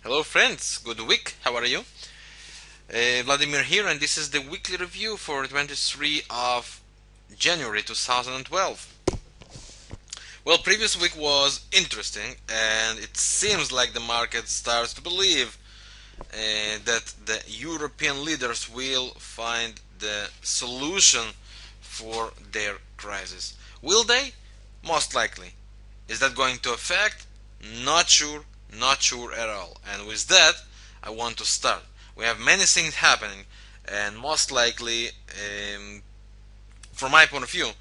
Hello friends, good week, how are you? Vladimir here, and this is the weekly review for 23 of January 2012. Well, previous week was interesting, and it seems like the market starts to believe that the European leaders will find the solution for their crisis. Will they? Most likely. Is that going to affect? Not sure, not sure at all. And with that, I want to start. We have many things happening, and most likely, from my point of view,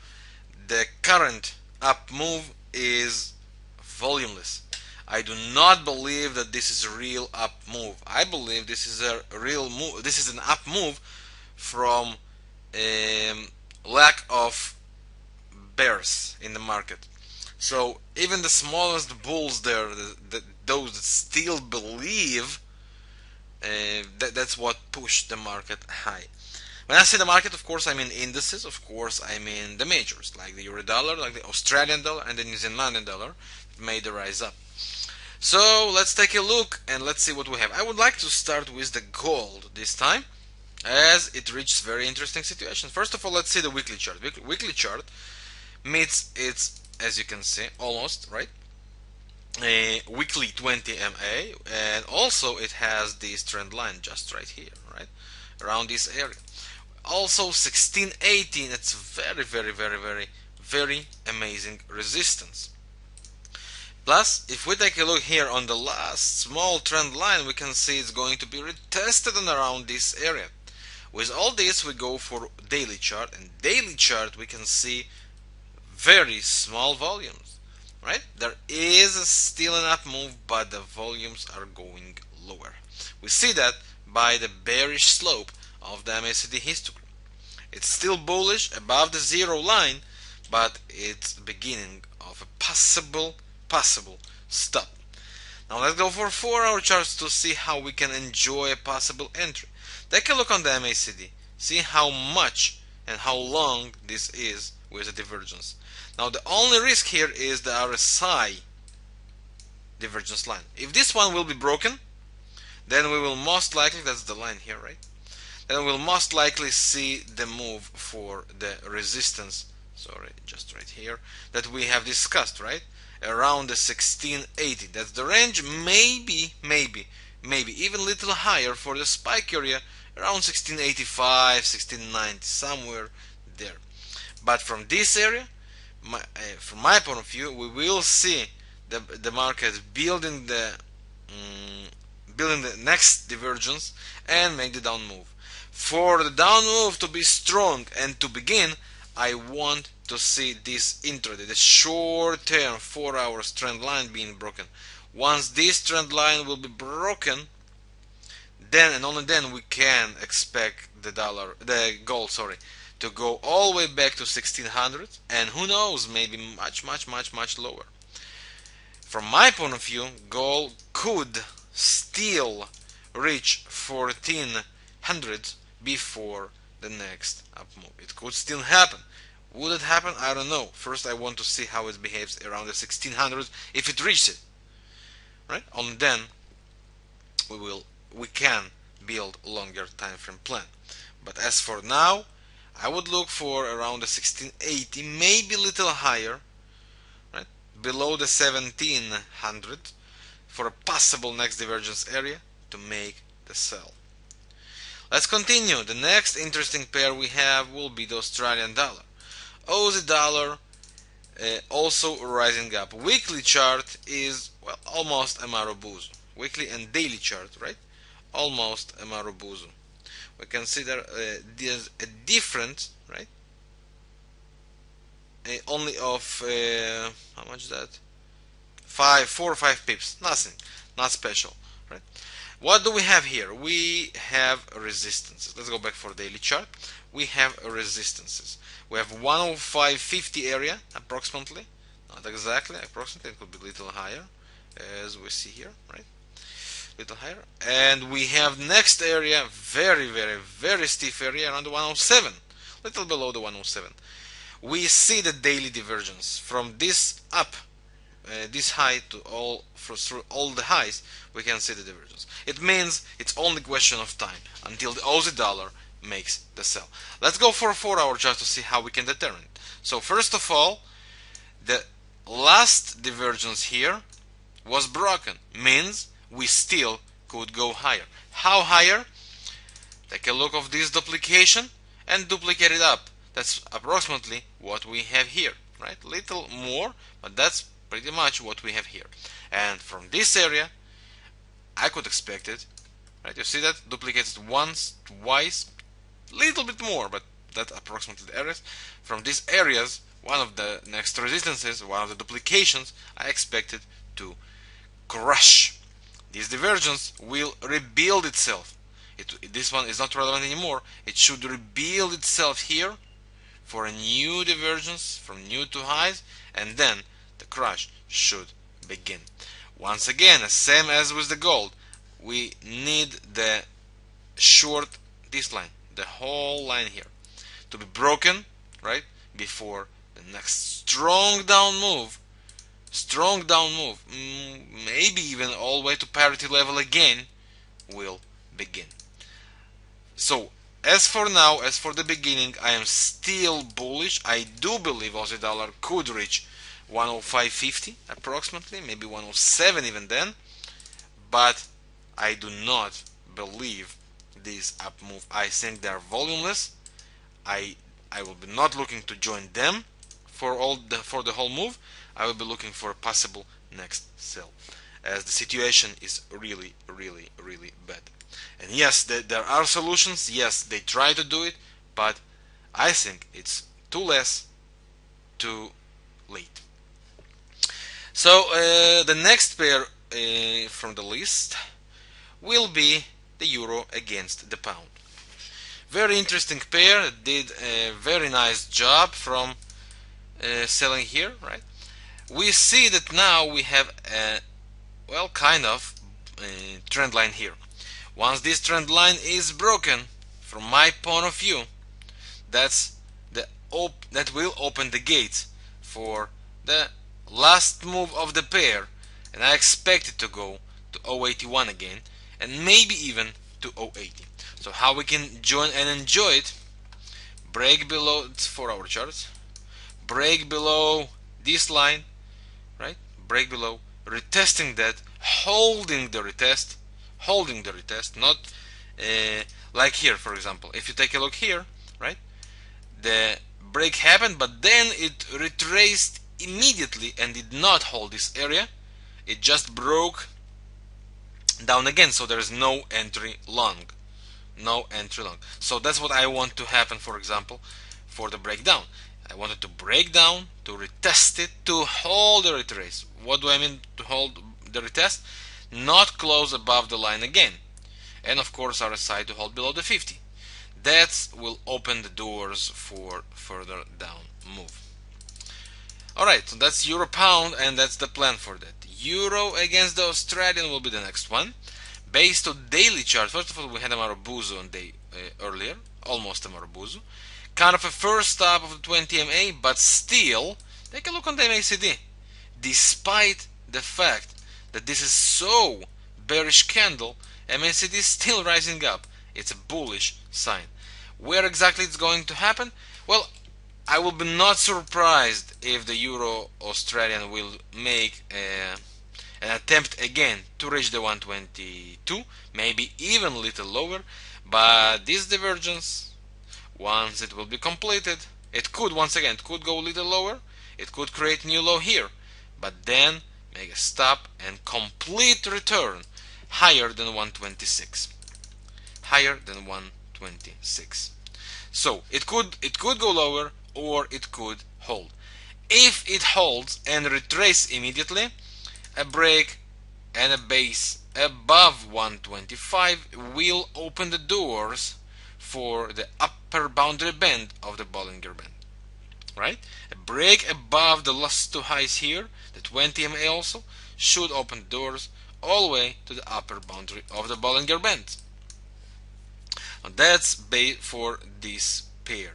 the current up move is volumeless. I do not believe that this is a real up move. I believe this is a real move. This is an up move from lack of bears in the market. So even the smallest bulls there, those that still believe, that's what pushed the market high. When I say the market, of course, I mean indices. Of course, I mean the majors, like the euro dollar, like the Australian dollar, and the New Zealand dollar, made the rise up. So let's take a look and let's see what we have. I would like to start with the gold this time, as it reached very interesting situation. First of all, let's see the weekly chart. Weekly chart meets its, as you can see, almost right, weekly 20 MA, and also it has this trend line just right here, right around this area. Also 1618, it's very amazing resistance. Plus, if we take a look here on the last small trend line, we can see it's going to be retested on around this area. With all this, we go for daily chart, and daily chart we can see very small volumes, right? There is still an up move, but the volumes are going lower. We see that by the bearish slope of the MACD histogram. It's still bullish above the zero line, but it's the beginning of a possible stop. Now let's go for 4-hour charts to see how we can enjoy a possible entry. Take a look on the MACD. See how much and how long this is with a divergence. Now the only risk here is the RSI divergence line. If this one will be broken, then we will most likely, that's the line here, right? Then we'll most likely see the move for the resistance, sorry, just right here, that we have discussed, right? Around the 1680. That's the range, maybe even a little higher for the spike area, around 1685, 1690, somewhere there. But from this area, from my point of view, we will see the market building the next divergence and make the down move. For the down move to be strong and to begin, I want to see this intraday, the short-term 4-hour trend line being broken. Once this trend line will be broken, then and only then we can expect the gold, to go all the way back to 1600, and who knows, maybe much lower. From my point of view, gold could still reach 1400 before the next up move. It could still happen. Would it happen? I don't know. First I want to see how it behaves around the 1600 if it reaches it, right? Only then we can build a longer time frame plan. But as for now, I would look for around the 1680, maybe a little higher, right, below the 1700, for a possible next divergence area to make the sell. Let's continue. The next interesting pair we have will be the Australian dollar. Aussie dollar also rising up. Weekly chart is, well, almost a Marubozu. Weekly and daily chart, right? Almost a Marubozu. We can see there there's a difference, right? Only of how much is that? 4 or 5 pips. Nothing, not special, right? What do we have here? We have resistances. Let's go back for daily chart. We have resistances. We have 105.50 area approximately, not exactly, approximately. It could be a little higher, as we see here, right? Little higher. And we have next area, very stiff area around the 107, little below the 107. We see the daily divergence from this up this high to all through all the highs, we can see the divergence. It means it's only question of time until the Aussie dollar makes the sell. Let's go for a 4-hour chart to see how we can determine it. So first of all, the last divergence here was broken, means we still could go higher. How higher? Take a look of this duplication and duplicate it up. That's approximately what we have here, right? Little more, but that's pretty much what we have here. And from this area, I could expect it, right? You see that duplicates once, twice, little bit more, but that's approximately the areas. From these areas, one of the next resistances, one of the duplications, I expected to crush. This divergence will rebuild itself. This one is not relevant anymore. It should rebuild itself here for a new divergence from new to highs, and then the crash should begin. Once again, same as with the gold, we need the short, this line, the whole line here, to be broken, right, before the next strong down move, maybe even all the way to parity level again, will begin. So as for now, as for the beginning, I am still bullish. I do believe Aussie dollar could reach 105.50 approximately, maybe 107 even then, but I do not believe this up move. I think they are volumeless. I will be not looking to join them for the whole move. I will be looking for a possible next sell, as the situation is really bad. And yes, there are solutions. Yes, they try to do it, but I think it's too less, too late. So the next pair from the list will be the euro against the pound. Very interesting pair. Did a very nice job from selling here, right? We see that now we have a, well, kind of trend line here. Once this trend line is broken, from my point of view, that will open the gates for the last move of the pair, and I expect it to go to 081 again, and maybe even to 080. So how we can join and enjoy it? Break below, it's 4-hour charts, break below this line, right? Break below, retesting that, holding the retest, not like here, for example. If you take a look here, right, the break happened, but then it retraced immediately and did not hold this area. It just broke down again, so there is no entry long, so that's what I want to happen, for example, for the breakdown. I wanted to break down, to retest it, to hold the retrace. What do I mean to hold the retest? Not close above the line again, and of course RSI to hold below the 50. That will open the doors for further down move. Alright, so that's euro pound, and that's the plan for that. Euro against the Australian will be the next one. Based on daily chart, first of all, we had a Marubozu on day earlier, almost a Marubozu. Kind of a first stop of the 20 MA, but still, take a look on the MACD. Despite the fact that this is so bearish candle, MACD is still rising up. It's a bullish sign. Where exactly it's going to happen? Well, I will be not surprised if the Euro Australian will make an attempt again to reach the 122, maybe even a little lower, but this divergence, once it will be completed, it could, once again, it could go a little lower, it could create new low here, but then make a stop and complete return higher than 126. Higher than 126. So it could go lower, or it could hold. If it holds and retrace immediately, a break and a base above 125 will open the doors for the upper boundary band of the Bollinger Band. Right? A break above the last two highs here, the 20 MA also, should open doors all the way to the upper boundary of the Bollinger Band. Now that's for this pair.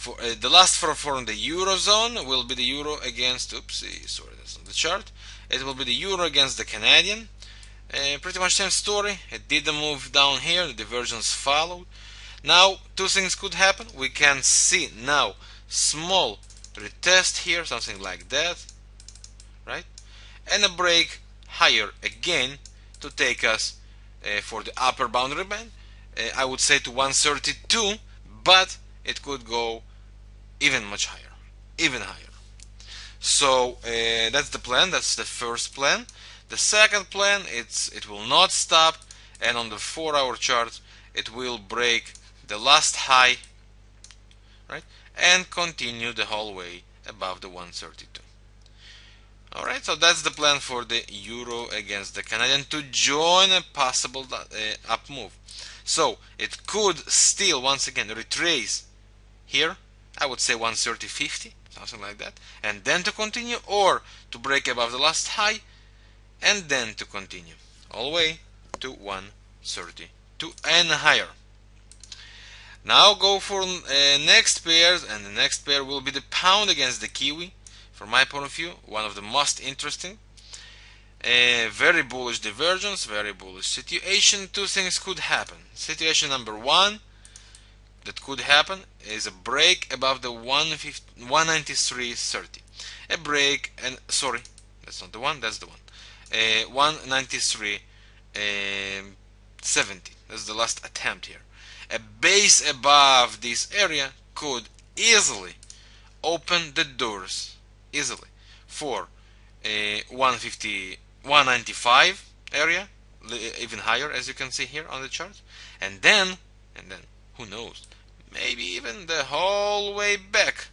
For the last from the Eurozone will be the Euro against, oopsie, sorry, that's not the chart. It will be the Euro against the Canadian. Pretty much same story. It did the move down here, the divergence followed. Now two things could happen. We can see now small retest here, something like that, right? And a break higher again to take us for the upper boundary band. I would say to 132, but it could go even much higher, even higher. So that's the plan. That's the first plan. The second plan, it will not stop, and on the 4-hour chart it will break the last high, right, and continue the whole way above the 132. Alright, so that's the plan for the Euro against the Canadian to join a possible up move. So it could still once again retrace here, I would say 130.50, something like that, and then to continue, or to break above the last high and then to continue all the way to 132 and higher. Now go for next pairs, and the next pair will be the pound against the Kiwi. From my point of view, one of the most interesting. Very bullish divergence, very bullish situation. Two things could happen. Situation number one that could happen is a break above the 193.30. A break, and sorry, that's not the one, that's the one. 193.70. That's the last attempt here. A base above this area could easily open the doors for 195 area, even higher, as you can see here on the chart, and then who knows, maybe even the whole way back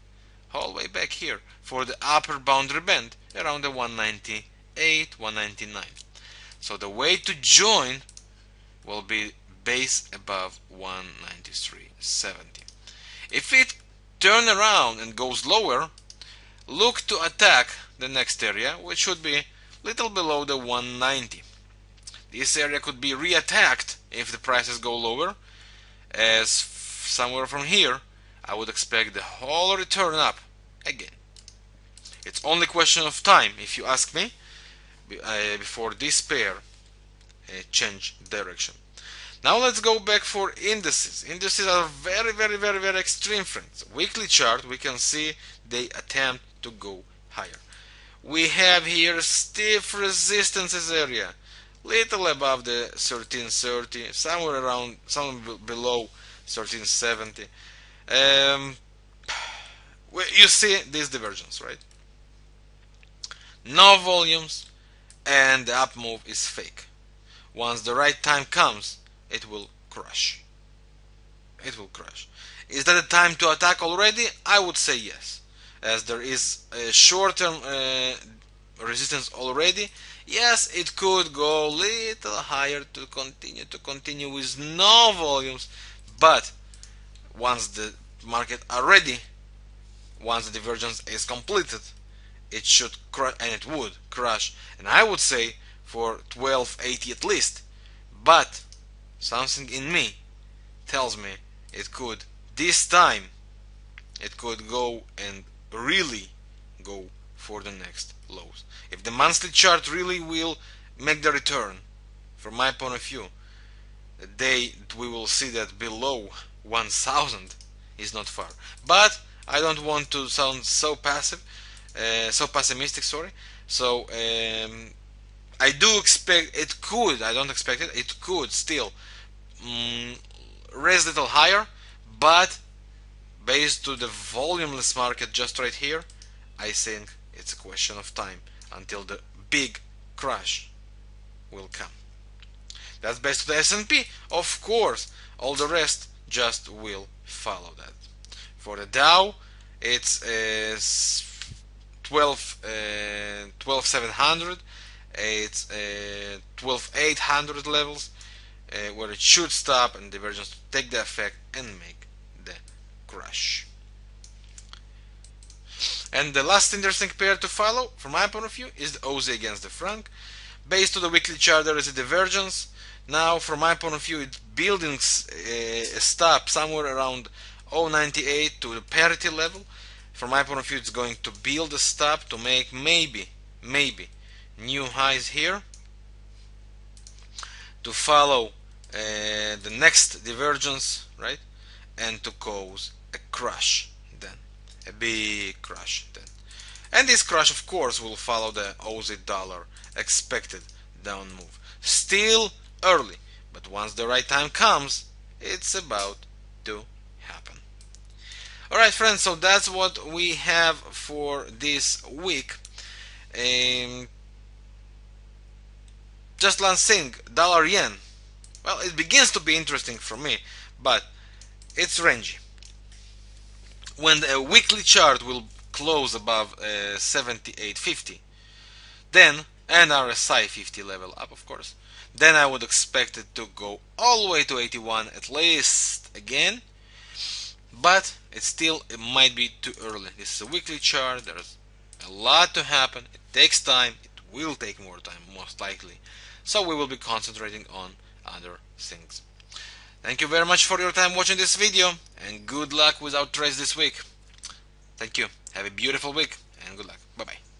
here for the upper boundary band around the 198, 199. So the way to join will be base above 193.70. If it turn around and goes lower, look to attack the next area, which should be little below the 190. This area could be re-attacked if the prices go lower, as somewhere from here I would expect the whole return up again. It's only question of time, if you ask me, before this pair change direction. Now let's go back for indices. Indices are very, very, very, very extreme, friends. Weekly chart, we can see they attempt to go higher. We have here stiff resistances area, little above the 1330, somewhere below 1370. You see this divergence, right? No volumes, and the up move is fake. Once the right time comes, it will crash. It will crash. Is that a time to attack already? I would say yes, as there is a short-term resistance already. Yes, it could go a little higher to continue with no volumes, but once the market are ready, once the divergence is completed, it should crash, and it would crash, and I would say for 1280 at least. But something in me tells me it could, this time it could go and really go for the next lows. If the monthly chart really will make the return, from my point of view, the day we will see that below 1000 is not far. But I don't want to sound so pessimistic, sorry. So I do expect it could, I don't expect it, it could still raise a little higher, but based to the volumeless market just right here, I think it's a question of time until the big crash will come. That's based on the S&P. Of course, all the rest just will follow that. For the Dow, it's 12,700. It's 12,800 levels, where it should stop and divergence to take the effect and make the crash. And the last interesting pair to follow, from my point of view, is the Aussie against the franc. Based on the weekly chart, there is a divergence. Now, from my point of view, it's building a stop somewhere around 0.98 to the parity level. From my point of view, it's going to build a stop to make maybe new highs here, to follow the next divergence, right, and to cause a crash, then a big crash then. And this crash, of course, will follow the Aussie dollar expected down move. Still early, but once the right time comes, it's about to happen. Alright friends, so that's what we have for this week. Just last thing, dollar yen. Well, it begins to be interesting for me, but it's rangy. When a weekly chart will close above 78.50, then, and RSI 50 level up, of course, then I would expect it to go all the way to 81 at least again. But it might be too early. This is a weekly chart. There's a lot to happen. It takes time. It will take more time, most likely. So we will be concentrating on other things. Thank you very much for your time watching this video, and good luck with our trades this week. Thank you. Have a beautiful week, and good luck. Bye bye.